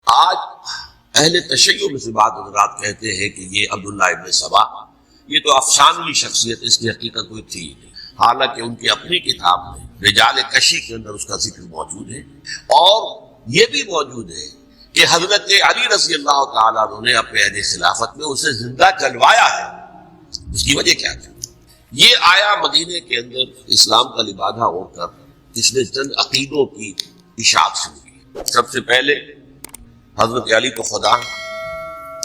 آج اہل تشیع میں سے بعض حضرات کہتے ہیں کہ یہ عبداللہ ابن سبا یہ تو افسانوی شخصیت، اس کی حقیقت کوئی تھی نہیں، حالانکہ ان کی اپنی کتاب میں رجال کشی کے اندر اس کا ذکر موجود ہے، اور یہ بھی موجود ہے کہ حضرت علی رضی اللہ تعالیٰ عنہ نے اپنے عہد خلافت میں اسے زندہ جلوایا ہے۔ اس کی وجہ کیا تھی؟ یہ آیا مدینے کے اندر اسلام کا لبادہ اوڑھ کر اس نے چند عقیدوں کی اشاعت شروع کی۔ سب سے پہلے حضرت علی کو خدا،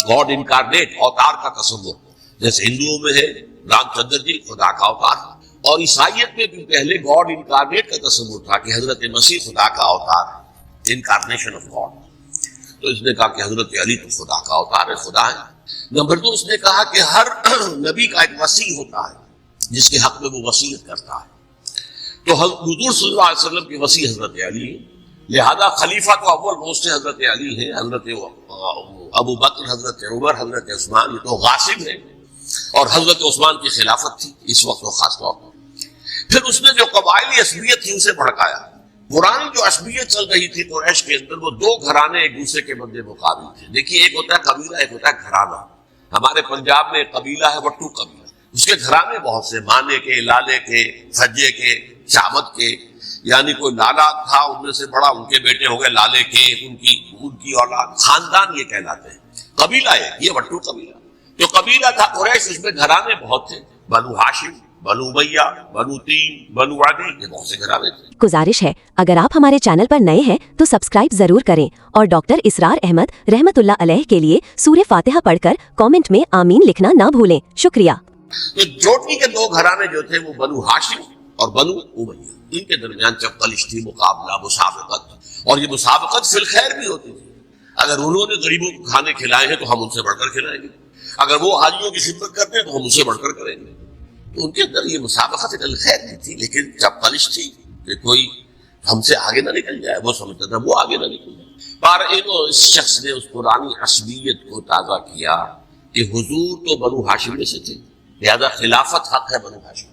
گاڈ انکارنیٹ، اوتار کا تصور، جیسے ہندوؤں میں ہے رام چندر جی خدا کا اوتار، اور عیسائیت میں بھی پہلے گاڈ انکارنیٹ کا تصور تھا کہ حضرت مسیح خدا کا اوتار ہے، انکارنیشن آف گاڈ۔ تو اس نے کہا کہ حضرت علی تو خدا کا اوتار ہے، خدا ہے۔ نمبر 2 اس نے کہا کہ ہر نبی کا ایک وصی ہوتا ہے جس کے حق میں وہ وصیت کرتا ہے، تو حضور صلی اللہ علیہ وسلم کے وصی حضرت علی ہے، لہذا خلیفہ تو اول روز سے حضرت علی ہے، حضرت ابو بکر، حضرت عمر، حضرت عثمان، یہ تو غاصب ہے، اور حضرت عثمان کی خلافت تھی اس وقت وہ خاص طور پر۔ پھر اس نے جو قبائلی عصبیت تھی اسے بھڑکایا۔ پرانی جو عصبیت چل رہی تھی قریش کے اندر، وہ 2 گھرانے ایک دوسرے کے مد مقابل تھے۔ دیکھیے ایک ہوتا ہے قبیلہ، ایک ہوتا ہے گھرانہ۔ ہمارے پنجاب میں ایک قبیلہ ہے وٹو قبیلہ، اس کے گھرانے بہت سے، مانے کے، لالے کے، سجے کے، شامت کے، یعنی کوئی لالا تھا ان میں سے بڑا، ان کے بیٹے ہو گئے لالے کے، ان کی اولاد، خاندان یہ کہلاتے ہیں۔ قبیلہ ہے یہ وٹو قبیلہ، جو قبیلہ تھا قریش، اس میں گھرانے بہت تھے، بنو ہاشم، بنو امیہ، بنو تیم، بنو عدی، یہ بہت سے گھرانے تھے۔ گزارش ہے اگر آپ ہمارے چینل پر نئے ہیں تو سبسکرائب ضرور کریں، اور ڈاکٹر اسرار احمد رحمت اللہ علیہ کے لیے سورہ فاتحہ پڑھ کر کامنٹ میں آمین لکھنا نہ بھولیں۔ شکریہ۔ تو جوٹی کے 2 گھرانے جو تھے وہ بنو ہاشم اور بنو امیہ، ان کے درمیان چپقلش تھی، مقابلہ، مسابقت، اور یہ مسابقت فی الخیر بھی ہوتی تھی۔ اگر انہوں نے غریبوں کو کھانے کھلائے ہیں تو ہم ان سے بڑھ کر کھلائیں گے، اگر وہ حاجیوں کی خدمت کرتے ہیں تو ہم ان سے بڑھ کر کریں گے۔ تو ان کے اندر یہ مسابقت الخیر کی تھی، لیکن چپقلش تھی کہ کوئی ہم سے آگے نہ نکل جائے، وہ سمجھتا تھا وہ آگے نہ نکل جائے۔ پر اس شخص نے اس پرانی عصبیت کو تازہ کیا کہ حضور تو بنو ہاشم میں سے تھے، لہذا خلافت حق ہے بنو ہاشم،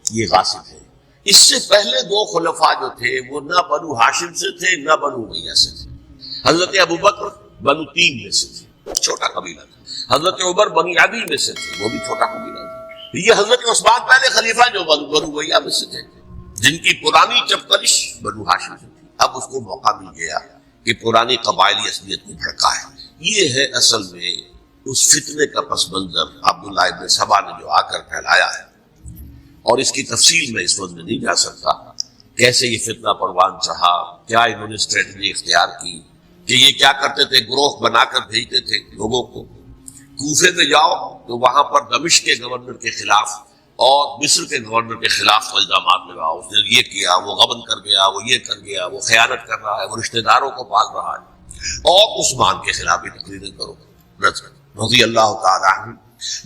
یہ غاصب ہے۔ اس سے پہلے 2 خلفاء جو تھے وہ نہ بنو ہاشم سے تھے نہ بنو امیہ سے تھے۔ حضرت ابو بکر بنو تیم میں سے تھے، چھوٹا قبیلہ تھا۔ حضرت عمر بنی عدی میں سے تھے، وہ بھی چھوٹا قبیلہ تھا۔ یہ حضرت عثمان پہلے خلیفہ جو بنو امیہ میں سے تھے، جن کی پرانی چپقلش بنو ہاشم سے تھی، اب اس کو موقع مل گیا کہ پرانی قبائلی عصبیت کو بھڑکائے۔ یہ ہے اصل میں اس فتنے کا پس منظر عبداللہ ابن سبا نے جو آ کر پھیلایا ہے، اور اس کی تفصیل میں اس وقت میں نہیں جا سکتا، کیسے یہ فتنہ پروان چڑھا، کیا انہوں نے اسٹریٹجی اختیار کی، کہ یہ کیا کرتے تھے، گروہ بنا کر بھیجتے تھے لوگوں کو۔ کوفے میں جاؤ تو وہاں پر دمشق کے گورنر کے خلاف اور مصر کے گورنر کے خلاف الزامات لگاؤ، اس نے یہ کیا، وہ غبن کر گیا، وہ یہ کر گیا، وہ خیانت کر رہا ہے، وہ رشتہ داروں کو پال رہا ہے، اور عثمان کے خلاف بھی تقریریں کرو رضی اللہ تعالیٰ عنہ۔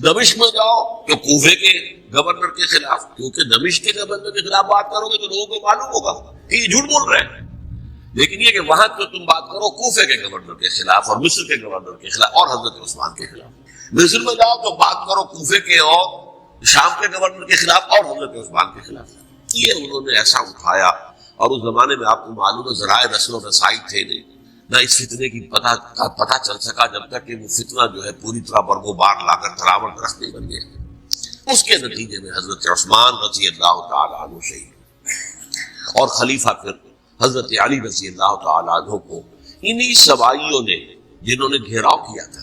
دمشق میں جاؤ تو کوفے کے گورنر کے خلاف، کیونکہ دمشق کے گورنر کے خلاف بات کرو گے تو لوگوں کو معلوم ہوگا کہ یہ جھوٹ بول رہے ہیں، لیکن یہ کہ وہاں تو تم بات کرو کوفے کے گورنر کے خلاف اور مصر کے گورنر کے خلاف اور حضرت عثمان کے خلاف۔ مصر میں جاؤ تو بات کرو کوفے کے اور شام کے گورنر کے خلاف اور حضرت عثمان کے خلاف۔ یہ انہوں نے ایسا اٹھایا، اور اس زمانے میں آپ کو معلوم ہے ذرائع نشر و رسائی تھے نہیں، نہ اس فتنے کی پتہ چل سکا جب تک کہ وہ فتنہ جو ہے پوری طرح برگو بار لا کر تراور درخت نہیں بن گیا۔ اس کے نتیجے میں حضرت عثمان رضی اللہ تعالیٰ عنہ شہید، اور خلیفہ پھر حضرت علی رضی اللہ تعالیٰ عنہ کو انہی سوائیوں نے، جنہوں نے گھیراؤ کیا تھا،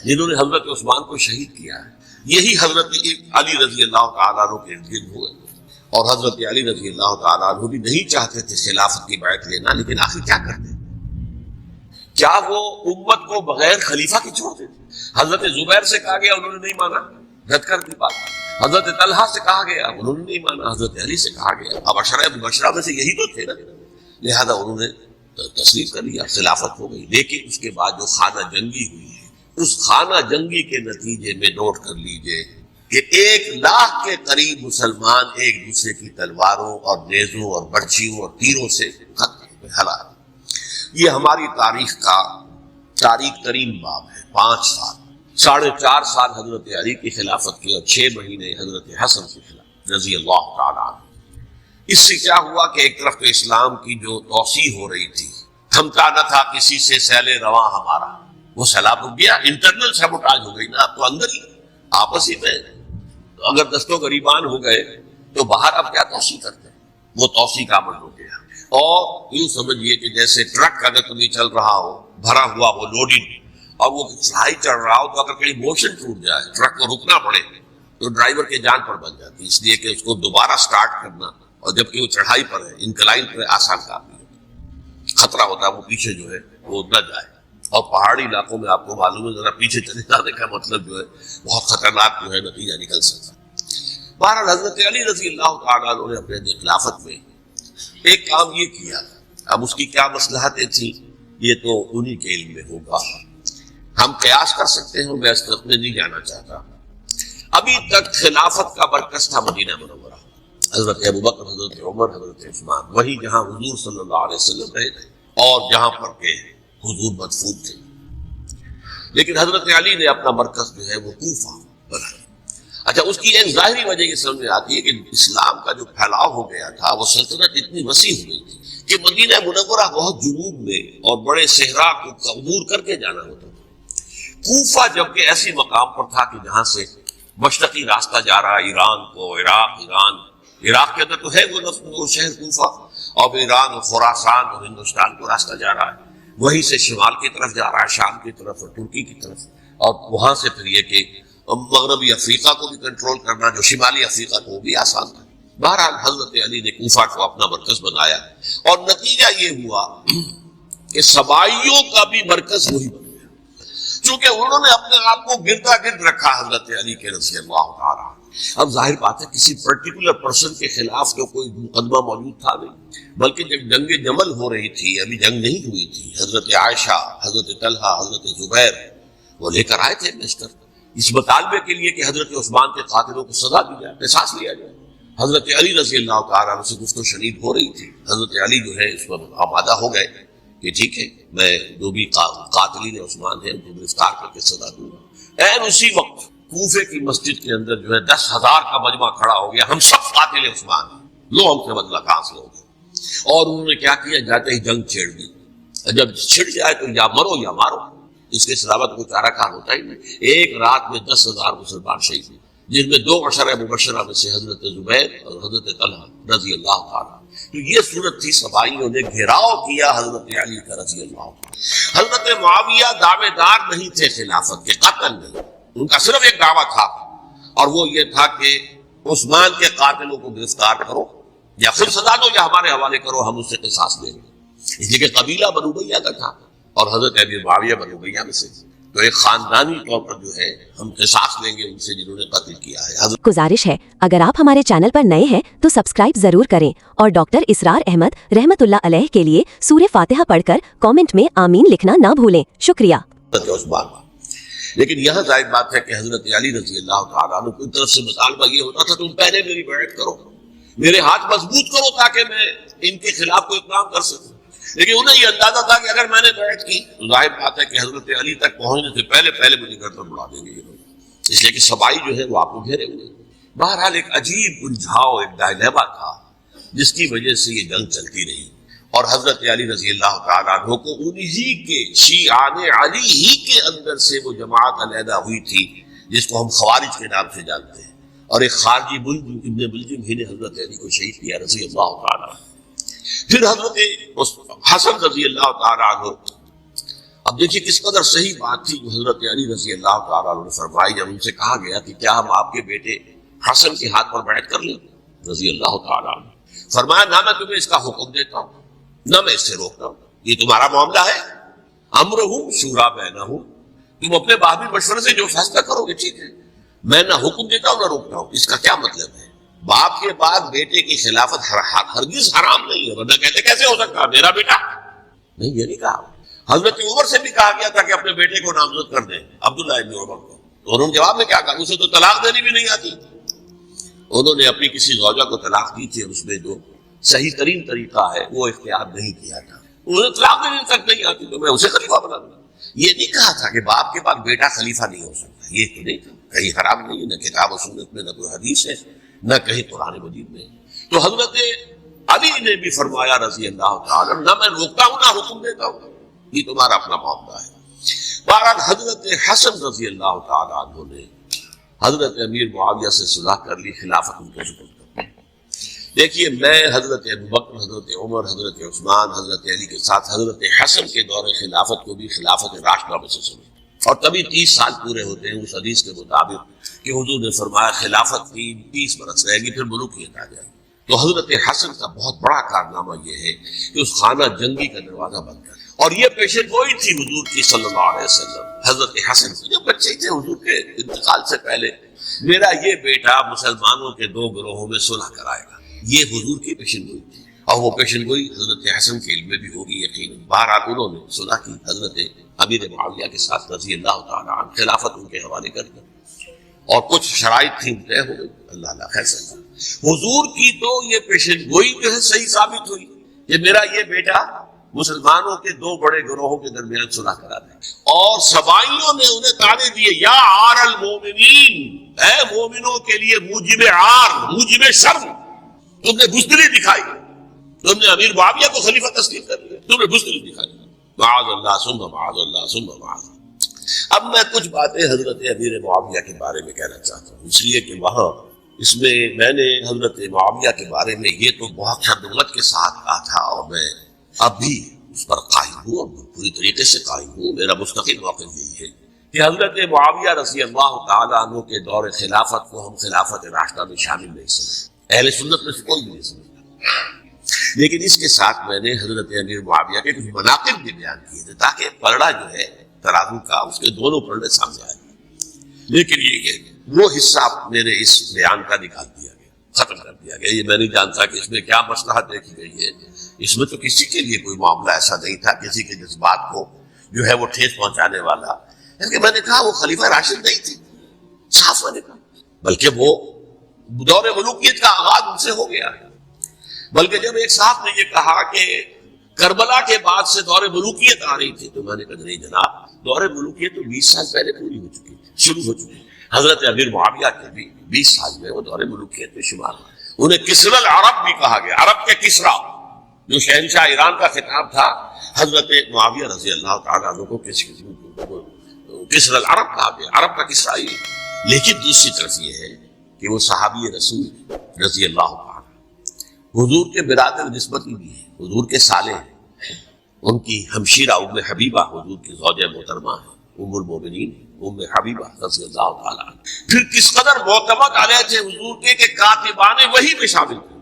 جنہوں نے حضرت عثمان کو شہید کیا ہے، یہی حضرت علی رضی اللہ تعالیٰ عنہ کے ارد گرد ہوئے، اور حضرت علی رضی اللہ تعالیٰ عنہ بھی نہیں چاہتے تھے خلافت کی بیعت لینا، لیکن آخر کیا کرتے؟ کیا وہ امت کو بغیر خلیفہ کی چھوڑ دیتے؟ حضرت زبیر سے کہا گیا، انہوں نے نہیں مانا، رد کر دی بات۔ حضرت طلحہ سے کہا گیا، انہوں نے نہیں مانا۔ حضرت علی سے کہا گیا، اب عشرہ مبشرہ میں سے یہی تو تھے نا، لہذا انہوں نے تسلیم کر لیا، خلافت ہو گئی۔ لیکن اس کے بعد جو خانہ جنگی ہوئی ہے، اس خانہ جنگی کے نتیجے میں نوٹ کر لیجئے کہ 1,00,000 کے قریب مسلمان ایک دوسرے کی تلواروں اور نیزوں اور برچھیوں اور تیروں سے قتل میں ہلاک۔ یہ ہماری تاریخ کا تاریخ ترین باب ہے۔ 5 سال، 4.5 سال حضرت علی کی خلافت کی، اور 6 مہینے حضرت حسن کی خلافت رضی اللہ تعالیٰ عنہ۔ اس سے کیا ہوا کہ ایک طرف تو اسلام کی جو توسیع ہو رہی تھی، تھمتا نہ تھا کسی سے سیل رواں ہمارا، وہ سیلاب رک گیا، انٹرنل سیبوٹاج ہو گئی نا، اب تو اندر ہی آپس ہی میں اگر دستوں غریبان ہو گئے تو باہر اب کیا توسیع کرتے ہیں، وہ توسیع کا عمل ہو گیا۔ اور یوں سمجھیے کہ جیسے ٹرک اگر کبھی چل رہا ہو بھرا ہوا وہ لوڈنگ اور وہ چڑھائی چڑھ رہا ہو، تو اگر کہیں موشن ٹوٹ جائے ٹرک کو رکنا پڑے تو ڈرائیور کے جان پر بن جاتی ہے، اس لیے کہ اس کو دوبارہ سٹارٹ کرنا، اور جبکہ وہ چڑھائی پر ہے، انکلائن پر ہے، آسان کام نہیں ہوتا، خطرہ ہوتا ہے وہ پیچھے جو ہے وہ نہ جائے۔ اور پہاڑی علاقوں میں آپ کو معلوم ہے ذرا پیچھے چلے جانے کا مطلب جو ہے بہت خطرناک جو ہے نتیجہ نکل سکتا ہے۔ بہرحال حضرت علی رضی اللہ تعالیٰ عنہ نے اپنے خلافت میں ایک کام یہ کیا، اب اس کی کیا مصلحتیں تھیں یہ تو انہی کے علم میں ہوگا، ہم قیاس کر سکتے ہیں، میں اس طرف میں نہیں جانا چاہتا۔ ابھی تک خلافت کا مرکز تھا مدینہ منورہ، حضرت ابوبکر، حضرت عمر، حضرت عثمان، وہی جہاں حضور صلی اللہ علیہ وسلم رہے تھے اور جہاں پر کہ حضور مدفون تھے۔ لیکن حضرت علی نے اپنا مرکز جو ہے وہ کوفہ بنایا۔ اچھا، اس کی ایک ظاہری وجہ یہ سمجھ میں آتی ہے کہ اسلام کا جو پھیلاؤ ہو گیا تھا، وہ سلطنت اتنی وسیع ہو گئی تھی کہ مدینہ منورہ بہت جنوب میں اور بڑے صحرا کو عبور کر کے جانا ہوتا تھا۔ کوفہ جبکہ ایسی مقام پر تھا کہ جہاں سے مشرقی راستہ جا رہا ہے ایران کو، عراق کے اندر تو ہے وہ شہر کوفہ، اور ایران اور خراسان اور ہندوستان کو راستہ جا رہا ہے، وہیں سے شمال کی طرف جا رہا ہے، شام کی طرف اور ترکی کی طرف، اور وہاں سے پھر یہ کہ مغربی افریقہ کو بھی کنٹرول کرنا، جو شمالی افریقہ کو بھی آسان تھا۔ بہرحال حضرت علی نے کوفہ کو اپنا مرکز بنایا، اور نتیجہ یہ ہوا کہ سبائیوں کا بھی مرکز وہی بن گیا، چونکہ انہوں نے اپنے آپ کو گردا گرد رکھا حضرت علی کے رضی اللہ تعالیٰ۔ اب ظاہر بات ہے کسی پرٹیکولر پرسن کے خلاف تو کوئی مقدمہ موجود تھا نہیں، بلکہ جب جنگ جمل ہو رہی تھی، ابھی جنگ نہیں ہوئی تھی، حضرت عائشہ، حضرت طلحہ، حضرت زبیر وہ لے کر آئے تھے مسٹر اس مطالبے کے لیے کہ حضرت عثمان کے قاتلوں کو سزا دی جائے، قصاص لیا جائے۔ حضرت علی رضی اللہ تعالیٰ عنہ سے گفت و شنید ہو رہی تھی، حضرت علی جو ہے اس پر آمادہ ہو گئے کہ ٹھیک ہے، میں جو بھی قاتلین عثمان ہیں ان کو گرفتار کر کے سزا دوں گا۔ این اسی وقت کوفے کی مسجد کے اندر جو ہے 10,000 کا مجمع کھڑا ہو گیا، ہم سب قاتل عثمان ہیں، لو ہم سے بدلہ کہاں سے ہوگا۔ اور انہوں نے کیا کیا، جاتے ہی جنگ چھیڑ دی، جب چھڑ جائے تو یا مرو یا مارو، اس کے علاوہ کوئی چارہ کار ہوتا ہی نہیں۔ ایک رات میں 10,000 مسلمان شہید ہوئے، جن میں 2 عشرہ مبشرہ میں سے حضرت زبیر اور حضرت طلحہ رضی اللہ تعالیٰ۔ تو یہ صورت تھی، سبائیوں نے گھیراؤ کیا حضرت علی کا رضی اللہ تعالیٰ۔ حضرت معاویہ دعوے دار نہیں تھے خلافت کے، قتل نہیں، ان کا صرف ایک دعویٰ تھا، اور وہ یہ تھا کہ عثمان کے قاتلوں کو گرفتار کرو، یا خود سزا دو یا ہمارے حوالے کرو، ہم اس سے قصاص لیں گے۔ اس لیے کہ قبیلہ بنو امیہ کا تھا اور حضرت ابی معاویہ بنو امیہ میں سے، تو ایک خاندانی طور پر جو ہے ہم قصاص لیں گے ان سے جنہوں نے قتل کیا ہے۔ گزارش ہے، اگر آپ ہمارے چینل پر نئے ہیں تو سبسکرائب ضرور کریں، اور ڈاکٹر اسرار احمد رحمت اللہ علیہ کے لیے سورہ فاتحہ پڑھ کر کامنٹ میں آمین لکھنا نہ بھولیں۔ شکریہ۔ لیکن یہاں ظاہر بات ہے کہ حضرت علی رضی اللہ تعالیٰ عنہ کی طرف سے مطالبہ یہ ہوتا تھا تم پہلے میری بیعت کرو، میرے ہاتھ مضبوط کرو تاکہ میں ان کے خلاف کوئی اقدام کر سکوں۔ لیکن انہیں یہ اندازہ تھا کہ اگر میں نے بیعت کی تو ظاہر بات ہے کہ حضرت علی تک پہنچنے سے پہلے مجھے گردن اڑا دیں گے یہ لوگ، اس لیے کہ سبائی جو ہے وہ آپ کو گھیرے ہوئے۔ بہرحال ایک عجیب الجھاؤ، ایک ڈائلیما تھا جس کی وجہ سے یہ جنگ چلتی رہی، اور حضرت علی رضی اللہ تعالیٰ عنہ کو انہی کے شیعان علی ہی کے اندر سے وہ جماعت علیحدہ ہوئی تھی جس کو ہم خوارج کے نام سے جانتے ہیں، اور ایک خارجی ابن ملجم ہی نے حضرت علی کو شہید کیا رضی اللہ تعالیٰ عنہ۔ پھر حضرت حسن رضی اللہ تعالیٰ عنہ، اب دیکھیے کس قدر صحیح بات تھی جو حضرت علی رضی اللہ تعالیٰ عنہ نے فرمائی جب ان سے کہا گیا کہ کیا ہم آپ کے بیٹے حسن کے ہاتھ پر بیعت کر لیں رضی اللہ تعالیٰ عنہ۔ فرمایا نہ میں تمہیں اس کا حکم دیتا ہوں نہ میں اس سے روکتا ہوں، یہ تمہارا معاملہ ہے، امرہم شورا بینہم، تم اپنے باہمی مشورے سے جو فیصلہ کرو گے ٹھیک ہے، میں نہ حکم دیتا ہوں نہ روکتا ہوں۔ اس کا کیا مطلب ہے؟ باپ کے بعد بیٹے کی خلافت ہرگز حرام نہیں ہے، ورنہ کہتے کیسے ہو سکتا میرا بیٹا؟ نہیں، یہ نہیں کہا۔ حضرت عمر سے بھی کہا گیا تھا کہ اپنے بیٹے کو نامزد کر دیں، عبداللہ ابن عمر کو، تو انہوں نے جواب میں کیا کہا؟ اسے تو طلاق دینی بھی نہیں آتی۔ انہوں نے اپنی کسی زوجہ کو طلاق دی تھی اور اس میں جو صحیح ترین طریقہ ہے وہ اختیار نہیں کیا تھا، انہیں طلاق دینے تک نہیں آتی تو میں اسے خلیفہ بنا دوں۔ یہ نہیں کہا تھا کہ باپ کے بعد بیٹا خلیفہ نہیں ہو سکتا، یہ تو نہیں تھا، کہیں حرام نہیں ہے، نہ کتاب و سنت میں، نہ کوئی حدیث ہے، نہ کہیں قرآن مجید میں۔ تو حضرت علی نے بھی فرمایا رضی اللہ تعالیٰ، نہ میں روکتا ہوں نہ حکم دیتا ہوں، یہ تمہارا اپنا معاملہ ہے۔ بہرحال حضرت حسن رضی اللہ تعالیٰ عنہ نے حضرت امیر معاویہ سے صلح کر لی، خلافت ان کو سپرد کر دی۔ دیکھیے میں حضرت ابوبکر، حضرت عمر، حضرت عثمان، حضرت علی کے ساتھ حضرت حسن کے دور خلافت کو بھی خلافت راشدہ میں سے سمجھتا ہوں، اور تبھی 30 سال پورے ہوتے ہیں اس حدیث کے مطابق کہ حضور نے فرمایا خلافت کی 30 برس رہے گی پھر ملوکیت آ جائے گی۔ تو حضرت حسن کا بہت بڑا کارنامہ یہ ہے کہ اس خانہ جنگی کا دروازہ بند کر، اور یہ پیشے گوئی تھی حضور کی صلی اللہ علیہ وسلم۔ حضرت حسن جب بچے تھے حضور کے انتقال سے پہلے، میرا یہ بیٹا مسلمانوں کے 2 گروہوں میں صلح کرائے گا، یہ حضور کی پیشن گوئی تھی، اور وہ پیشن گوئی حضرت حسن کے علم میں بھی ہوگی یقیناً۔ بہرحال انہوں نے صلح کی حضرت امیر معاویہ کے ساتھ رضی اللہ تعالیٰ عنہ، خلافت ان کے حوالے کر دی، اور کچھ شرائط تھیں طے ہو گئی، اللہ اللہ خیر سے۔ حضور کی تو یہ پیشن گوئی جو ہے صحیح ثابت ہوئی کہ میرا یہ بیٹا مسلمانوں کے 2 بڑے گروہوں کے درمیان صلح کرا دے، اور سبائیوں نے انہیں تعنے دیے، یا عار المومنین، اے مومنوں کے لیے موجب عار، موجب شرم، تم نے بزدلی دکھائی، تم نے امیر معاویہ کو خلیفہ تسلیم کر لیا، تم نے بزدلی دکھائی، معاذ اللہ ثم معاذ اللہ ثم معاذ۔ اب میں کچھ باتیں حضرت امیر معاویہ کے بارے میں کہنا چاہتا ہوں، اس لیے کہ وہاں اس میں نے حضرت معاویہ کے بارے میں یہ تو بہت حدت کے ساتھ کہا تھا، اور میں اب بھی اس پر قائم ہوں اور پوری طریقے سے قائم ہوں۔ میرا مستقل موقف یہی ہے کہ حضرت معاویہ رضی اللہ تعالیٰ عنہ کے دور خلافت کو ہم خلافت راشدہ میں شامل نہیں سمجھتے، اہل سنت میں سے کوئی بھی نہیں سمجھتا، لیکن اس کے ساتھ میں نے حضرت امیر معاویہ کے کچھ مناقب بھی بیان کیے تھے تاکہ پلڑا جو ہے ترازو کا اس کے دونوں پلڑے سامنے آئے۔ لیکن یہ وہ حصہ میرے اس بیان کا نکال دیا گیا، ختم کر دیا گیا، یہ میں نہیں جانتا کہ اس میں کیا مصلحت دیکھی گئی ہے۔ اس میں تو کسی کے لیے کوئی معاملہ ایسا نہیں تھا کسی کے جذبات کو جو ہے وہ ٹھیس پہنچانے والا، کہ میں نے کہا وہ خلیفہ راشد نہیں تھی، صاف میں نے کہا، بلکہ وہ دور ملوکیت کا آغاز ان سے ہو گیا ہے۔ بلکہ جب ایک صاحب نے یہ کہا کہ کربلا کے بعد سے دور ملوکیت آ رہی تھی، تو میں نے کہا نہیں جناب، دور ملوکیت تو 20 سال پہلے پوری ہو چکی تھی، شروع ہو چکی۔ حضرت امیر معاویہ کے بھی 20 سال میں وہ دور ملوکیت میں شمار ہوئے۔ انہیں کسرى العرب بھی کہا گیا، عرب کے کسریٰ، جو شہنشاہ ایران کا خطاب تھا، حضرت معاویہ رضی اللہ تعالیٰ عنہ کو کسرى العرب کہا گیا، عرب کا کسریٰ ہی۔ لیکن دوسری طرف یہ ہے کہ وہ صحابی رسول رضی اللہ تعالیٰ حضور کے برادر نسبتی بھی ہیں، حضور کے سالے ہیں، ان کی ہمشیرہ ام حبیبہ حضور کی زوجہ محترمہ ہے، ام المومنین ام حبیبہ رضی اللہ تعالیٰ عنہ۔ پھر کس قدر معتمد علیہ تھے حضور کے کہ کاتبان وحی میں شامل تھے،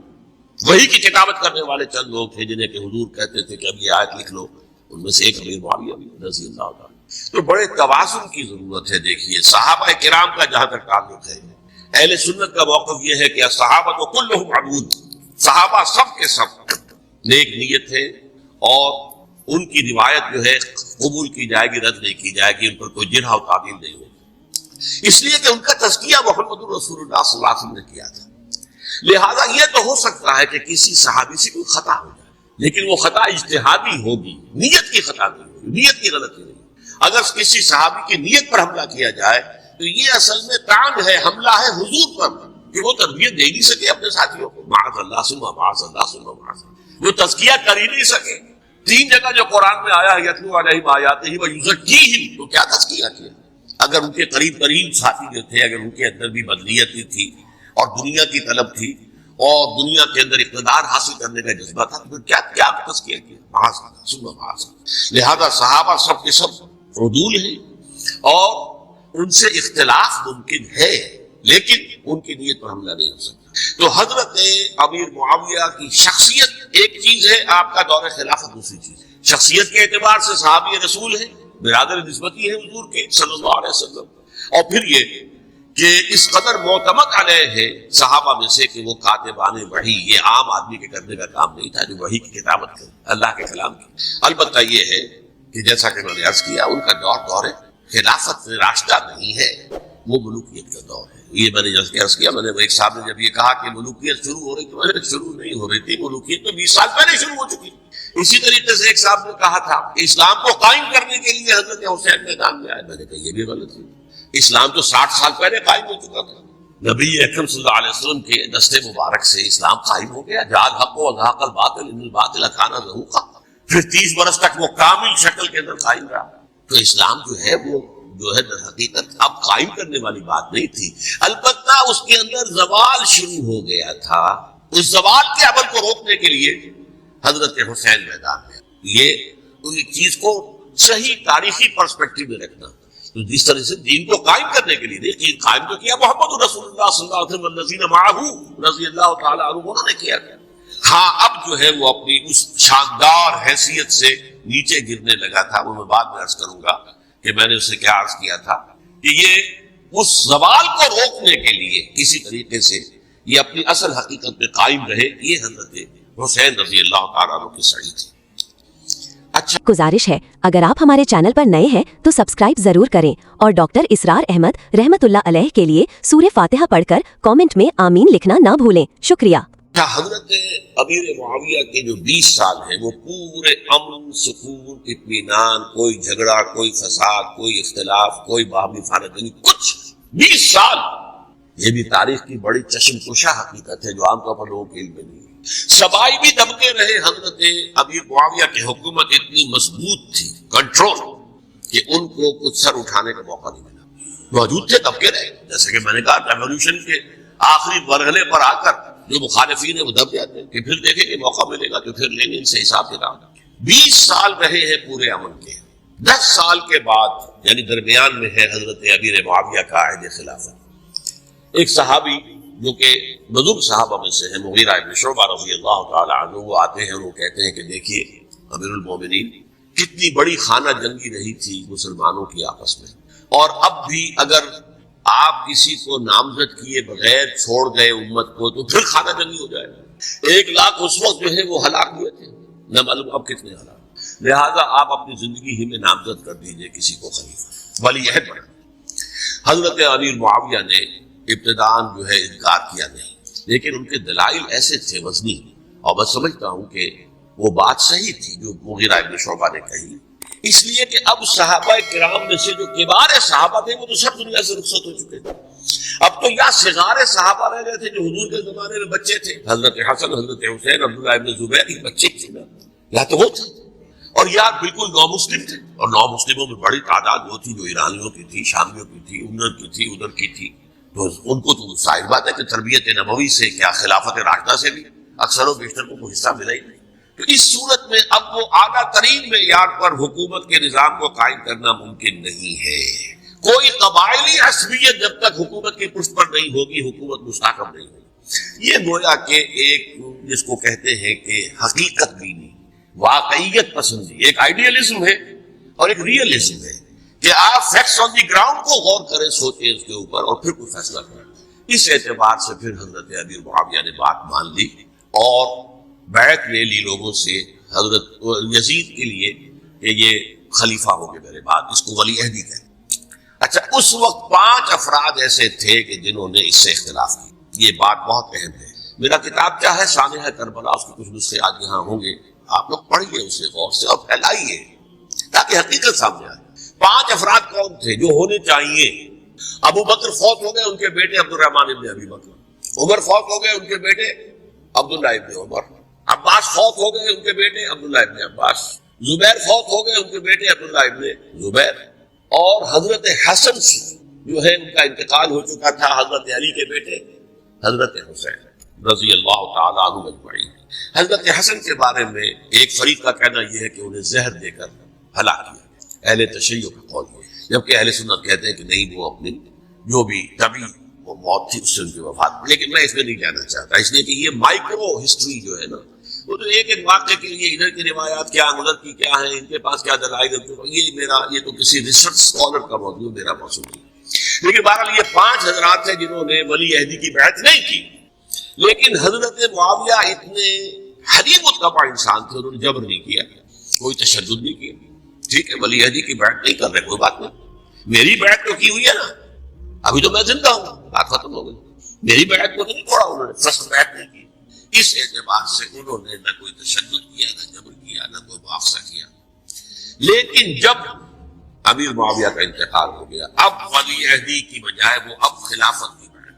وحی کی کتابت کرنے والے چند لوگ تھے جنہیں کہ حضور کہتے تھے کہ اب یہ آیت لکھ لو، ان میں سے ایک امیر معاویہ بھی رضی اللہ تعالیٰ۔ تو بڑے توازن کی ضرورت ہے۔ دیکھیے صحابہ کرام کا جہاں تک تعلق ہے، اہل سنت کا موقف یہ ہے کہ صحابہ کلہم عبود، صحابہ سب کے سب نیک نیت ہے، اور ان کی روایت جو ہے قبول کی جائے گی، رد نہیں کی جائے گی، ان پر کوئی جرح و تعدیل نہیں ہوگی، اس لیے کہ ان کا تزکیہ محمد رسول اللہ صلی اللہ علیہ وسلم نے کیا تھا۔ لہذا یہ تو ہو سکتا ہے کہ کسی صحابی سے کوئی خطا ہو جائے، لیکن وہ خطا اجتہادی ہوگی، نیت کی خطا نہیں ہوگی، نیت کی غلطی نہیں۔ اگر کسی صحابی کی نیت پر حملہ کیا جائے تو یہ اصل میں طعن ہے، حملہ ہے حضور پر کہ وہ تربیت دے نہیں سکے اپنے ساتھیوں کو، معاذ اللہ ثم معاذ اللہ ثم معاذ اللہ، وہ تزکیہ کر ہی نہیں سکے۔ 3 جگہ جو قرآن میں آیا ہے یتلو علیہم آیاتہ ویزکیہم، تو کیا تزکیہ کیا؟ اگر ان کے قریب ساتھی جو تھے، اگر ان کے اندر بھی بدلیت تھی اور دنیا کی طلب تھی اور دنیا کے اندر اقتدار حاصل کرنے کا جذبہ تھا، تو کیا تزکیہ کیا؟ معاذ اللہ ثم معاذ اللہ۔ لہذا صحابہ سب کے سب عدول ہیں اور ان سے اختلاف ممکن ہے، لیکن ان کی نیت پر حملہ نہیں ہو سکتا۔ تو حضرت امیر معاویہ کی شخصیت ایک چیز ہے، آپ کا دور خلافت دوسری چیز ہے۔ شخصیت کے اعتبار سے صحابی رسول ہے، برادر نسبتی ہے حضور کے صلی اللہ علیہ وسلم، اور پھر یہ کہ اس قدر معتمد علیہ ہے صحابہ میں سے کہ وہ کاتبان وحی، یہ عام آدمی کے کرنے کا کام نہیں تھا جو وحی کی کتابت کرے اللہ کے کلام کی۔ البتہ یہ ہے کہ جیسا کہ میں نے عرض کیا، ان کا دور خلافت راشدہ نہیں ہے، وہ ملوکیت کا دور ہے۔ یہ میں نے عرض کیا، میں نے ایک صاحب نے جب یہ کہا کہ ملوکیت شروع ہو رہی تھی، میں نے شروع نہیں ہو رہی تھی، ملوکیت تو 20 سال پہلے شروع ہو چکی۔ اسی طریقے سے ایک صاحب نے کہا تھا کہ اسلام کو قائم کرنے کے لیے حضرت حسین میدان میں آئے، میں نے کہا یہ بھی غلط ہے، اسلام تو 60 سال پہلے قائم ہو چکا تھا، نبی اکرم صلی اللہ علیہ وسلم کے دستے مبارک سے اسلام قائم ہو گیا، جاء الحق وزهق الباطل ان الباطل کان زہوقا، پھر 30 برس تک وہ کامل شکل کے اندر قائم رہا۔ تو اسلام جو ہے وہ جو ہے در حقیقت اب قائم کرنے والی بات نہیں تھی، البتہ اس کے اندر زوال شروع ہو گیا تھا۔ اس زوال کے عمل کو روکنے کے لیے حضرت حسین میدان میں، یہ چیز کو صحیح تاریخی پرسپیکٹو میں رکھنا، تو جس طرح سے دین کو قائم کرنے کے لیے دین قائم تو کیا محمد رسول اللہ صلی اللہ علیہ وسلم والذین معہ رضی اللہ تعالی عنہ انہوں نے کیا۔ ہاں اب جو ہے وہ اپنی اس شاندار حیثیت سے نیچے گرنے لگا تھا، وہ میں بعد میں عرض کروں گا کہ میں نے اسے کیا عرض کیا تھا کہ یہ اس زوال کو روکنے کے لیے کسی طریقے سے یہ اپنی اصل حقیقت میں قائم رہے، یہ حضرت حسین رضی اللہ تعالیٰ عنہ کی سعی تھی۔ اچھا، گزارش ہے اگر آپ ہمارے چینل پر نئے ہیں تو سبسکرائب ضرور کریں اور ڈاکٹر اسرار احمد رحمت اللہ علیہ کے لیے سورہ فاتحہ پڑھ کر کامنٹ میں آمین لکھنا نہ بھولیں۔ شکریہ۔ حضرت امیر معاویہ کے جو 20 سال ہیں وہ پورے امن، سکون، اطمینان، کوئی جھگڑا، کوئی فساد، کوئی اختلاف، کوئی باہمی فانہ، کچھ 20 سال، یہ بھی تاریخ کی بڑی چشم کشا حقیقت ہے جو عام طور پر لوگوں کے علم میں نہیں ہے۔ سبائی بھی دبکے رہے، حضرت امیر معاویہ کی حکومت اتنی مضبوط تھی، کنٹرول، کہ ان کو کچھ سر اٹھانے کا موقع نہیں ملا، موجود تھے، دبکے رہے۔ جیسے کہ میں نے کہا ریولیوشن کے آخری مرحلے پر آ کر جو مخالفین ہیں وہ دب جاتے ہیں کہ پھر دیکھیں کہ موقع ملے گا تو پھر لیں گے ان سے حساب کتاب۔ 20 سال رہے ہیں پورے امن کے، 10 سال کے بعد یعنی درمیان میں ہے حضرت امیر معاویہ کا عہد خلافت۔ ایک صحابی جو کہ بزرگ صحابہ میں سے ہیں، مغیرہ ابن شعبہ رضی اللہ تعالی عنہ، وہ آتے ہیں اور وہ کہتے ہیں کہ دیکھیے امیر المومنین، کتنی بڑی خانہ جنگی رہی تھی مسلمانوں کی آپس میں، اور اب بھی اگر آپ کسی کو نامزد کیے بغیر چھوڑ گئے امت کو تو پھر خانہ جنگی ہو جائے گا۔ 1 لاکھ اس وقت جو ہے وہ ہلاک ہوئے تھے، نہ معلوم اب کتنے ہلاک، لہٰذا آپ اپنی زندگی ہی میں نامزد کر دیجئے کسی کو خلیفہ، ولی عہد بنا۔ حضرت امیر معاویہ نے ابتداءً جو ہے انکار کیا نہیں، لیکن ان کے دلائل ایسے تھے وزنی، اور میں سمجھتا ہوں کہ وہ بات صحیح تھی جو مغیرہ ابن شعبہ نے کہی، اس لیے کہ اب صحابہ کرام میں سے جو کبار صحابہ تھے وہ تو سب دنیا سے رخصت ہو چکے تھے، اب تو یا صغار صحابہ رہ گئے تھے جو حضور کے زمانے میں بچے تھے، حضرت حسن، حضرت حسین، عبداللہ ابن زبیر کے بچے تھے نا، یا تو وہ تھے، اور یا بالکل نو مسلم تھے، اور نو مسلموں میں بڑی تعداد وہ تھی جو ایرانیوں کی تھی، شامیوں کی تھی، ادھر کی تھی، ادھر کی تھی، تو ان کو تو ظاہر بات ہے کہ تربیت نبوی سے کیا خلافت راشدہ سے بھی اکثر و بیشتر کو کوئی حصہ ملا ہی نہیں۔ تو اس صورت میں اب وہ اعلیٰ ترین معیار پر حکومت کے نظام کو قائم کرنا ممکن نہیں ہے۔ کوئی قبائلی عصبیت جب تک حکومت کی پشت پر نہیں ہوگی، حکومت مستحکم نہیں ہوگی۔ یہ گویا کہ ایک جس کو کہتے ہیں کہ حقیقت بینی، واقعیت پسندی، ایک آئیڈیالزم ہے اور ایک ریئلزم ہے کہ آپ فیکٹس آن دی گراؤنڈ کو غور کریں، سوچیں اس کے اوپر اور پھر کوئی فیصلہ کریں۔ اس اعتبار سے پھر حضرت امیر معاویہ نے بات مان لی اور بیعت لے لی لوگوں سے حضرت یزید کے لیے کہ یہ خلیفہ ہو گئے میرے بعد، اس کو ولی عہدی کہتے ہیں۔ اچھا، اس وقت 5 افراد ایسے تھے کہ جنہوں نے اس سے اختلاف کیا، یہ بات بہت اہم ہے۔ میرا کتاب کیا ہے، سانحہ کربلا، اس کے کچھ نسخے آج یہاں ہوں گے، آپ لوگ پڑھیے اسے غور سے اور پھیلائیے تاکہ حقیقت سامنے آئے۔ 5 افراد کون تھے جو ہونے چاہیے؟ ابو بکر فوت ہو گئے، ان کے بیٹے عبد الرحمن ابن ابی بکر، عمر فوت ہو گئے، ان کے بیٹے عبداللہ ابن عمر، عباس فوت ہو گئے، ان کے بیٹے عبداللہ ابن عباس، زبیر فوت ہو گئے، ان کے بیٹے عبداللہ ابن زبیر، اور حضرت حسن جو ہے ان کا انتقال ہو چکا تھا، حضرت علی کے بیٹے حضرت حسین رضی اللہ تعالی عنہ اجمعین۔ حضرت حسن کے بارے میں ایک فریق کا کہنا یہ ہے کہ انہیں زہر دے کر ہلاک کیا گیا، اہل تشیع کا قول ہے، جبکہ اہل سنت کہتے ہیں کہ نہیں، وہ اپنی جو بھی طبی وہ موت تھی اس سے ان کی وفات، لیکن میں اس میں نہیں جانا چاہتا، اس لیے کہ یہ مائکرو ہسٹری جو ہے نا، وہ تو ایک ایک واقعے کے لیے ادھر کی روایات کیا، ادھر کی کیا ہیں، ان کے پاس کیا دلائل، یہ تو کسی ریسرچ اسکالر کا موضوع، میرا موضوع نہیں۔ لیکن بہرحال یہ 5 حضرات ہیں جنہوں نے ولی عہدی کی بیعت نہیں کی، لیکن حضرت معاویہ اتنے حلیم الطبع انسان تھے، انہوں نے جبر نہیں کیا، کوئی تشدد نہیں کیا۔ ٹھیک ہے، ولی عہدی کی بیعت نہیں کر رہے، کوئی بات نہیں، میری بیعت تو کی ہوئی ہے نا، ابھی تو میں زندہ ہوں، بات ختم ہو گئی، میری بیعت کو تو نہیں چھوڑا انہوں نے، فرسٹ بیعت نہیں کی۔ اس اعتبار سے انہوں نے نہ کوئی تشدد کیا، نہ جبر کیا، نہ کوئی مواخذہ کیا۔ لیکن جب امیر معاویہ کا انتقال ہو گیا، اب ولی عہدی کی بجائے وہ اب خلافت کی بیعت،